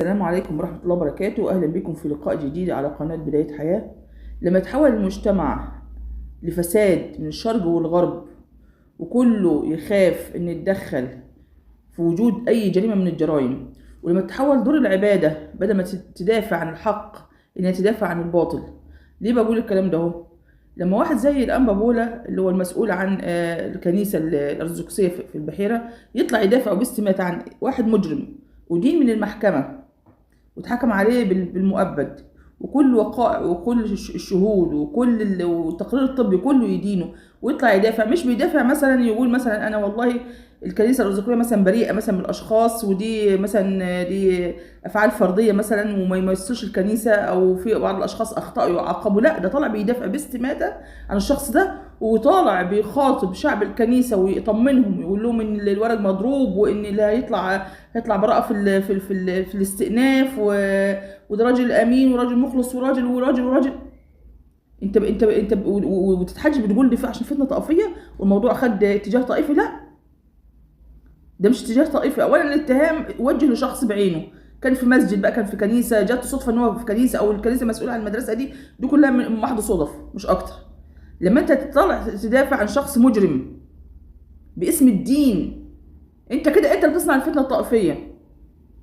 السلام عليكم ورحمة الله وبركاته. أهلا بكم في لقاء جديد على قناة بداية حياة. لما تحول المجتمع لفساد من الشرق والغرب وكله يخاف أن يتدخل في وجود أي جريمة من الجرائم، ولما تحول دور العبادة بدل ما تدافع عن الحق إنها تدافع عن الباطل. ليه بقول الكلام ده؟ لما واحد زي الأنبا بولا اللي هو المسؤول عن الكنيسة الأرثوذكسية في البحيرة يطلع يدافع باستماتة عن واحد مجرم ودين من المحكمة واتحكم عليه بالمؤبد، وكل وقائع وكل الشهود وكل التقرير الطبي كله يدينه، ويطلع يدافع. مش بيدافع مثلا يقول مثلا انا والله الكنيسه الارثوذكسيه مثلا بريئه مثلا من الاشخاص ودي مثلا دي افعال فرديه مثلا وما يمثلش الكنيسه او في بعض الاشخاص اخطاوا يعاقبوا. لا، ده طالع بيدافع باستماته عن الشخص ده، وطالع بيخاطب شعب الكنيسه ويطمنهم يقول لهم ان الورق مضروب وان اللي هيطلع براءه في الاستئناف، وده راجل امين وراجل مخلص وراجل. انت وتتحجج بتقول دفاع عشان فتنه طائفيه والموضوع خد اتجاه طائفي. لا، ده مش اتجاه طائفي. اولا الاتهام وجه لشخص بعينه، كان في مسجد بقى، كان في كنيسه، جت صدفه ان هو في كنيسه او الكنيسه مسؤوله عن المدرسه دي كلها من محض صدف مش اكتر. لما انت تطلع تدافع عن شخص مجرم باسم الدين، انت كده انت بتصنع الفتنه الطائفيه.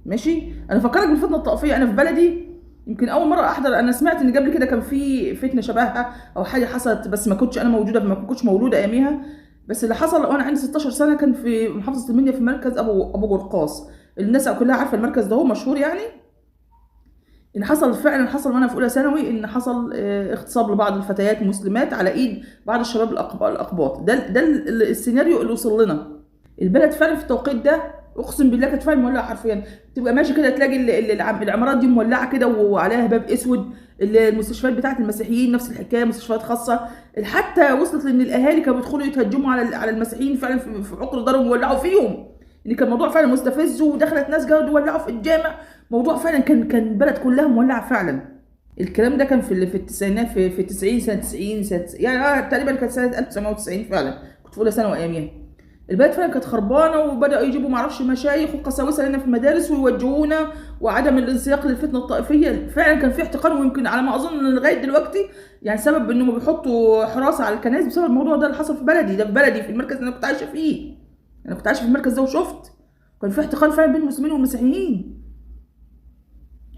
ماشي، انا فكرك بالفتنه الطائفيه. انا في بلدي يمكن اول مره احضر، انا سمعت ان قبل كده كان في فتنه شبهها او حاجه حصلت، بس ما كنتش انا موجوده، ما كنتش مولوده اياميها. بس اللي حصل وانا عندي 16 سنه كان في محافظه المنيا في مركز ابو قرقاص. الناس كلها عارفه المركز ده، هو مشهور يعني. ان فعلا حصل وانا في اولى ثانوي ان حصل اغتصاب لبعض الفتيات المسلمات على ايد بعض الشباب الاقباط. ده السيناريو اللي وصل لنا. البلد فعلا في التوقيت ده اقسم بالله كانت فعلا مولعه حرفيا. تبقى ماشي كده تلاقي العمارات دي مولعه كده وعليها باب اسود. المستشفيات بتاعه المسيحيين نفس الحكايه، مستشفيات خاصه. حتى وصلت لان الاهالي كانوا بيدخلوا يتهجموا على المسيحيين فعلا في عقر دارهم ويولعوا فيهم. ان كان الموضوع فعلا مستفز، ودخلت ناس جاوا يولعوا في الجامع. موضوع فعلا كان البلد كلها مولعه فعلا. الكلام ده كان في التسعينات، في 90 سنه 90 سنه يعني تقريبا كانت سنه 1990 فعلا. كنت في اولى ثانوي اياميها. البلد فعلا كانت خربانه، وبداوا يجيبوا معرفش مشايخ وقساوسه لنا في المدارس ويوجهونا، وعدم الانسياق للفتنه الطائفيه. فعلا كان في احتقان، ويمكن على ما اظن لغايه دلوقتي يعني سبب انهم بيحطوا حراسه على الكنائس بسبب الموضوع ده اللي حصل في بلدي. ده في بلدي في المركز اللي انا كنت عايشه فيه. انا كنت عايشه في المركز ده وشفت كان في احتقان فعلا بين المسلمين والمسيحيين.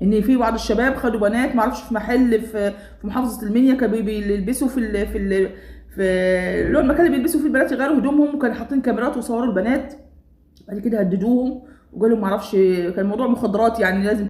ان في بعض الشباب خدوا بنات معرفش في محل في محافظه المنيا كانوا بيلبسوا في اللي هو المكان اللي بيلبسوا فيه البنات يغيروا هدومهم، وكانوا حاطين كاميرات وصوروا البنات. بعد كده هددوهم وقالوا معرفش كان موضوع مخدرات يعني لازم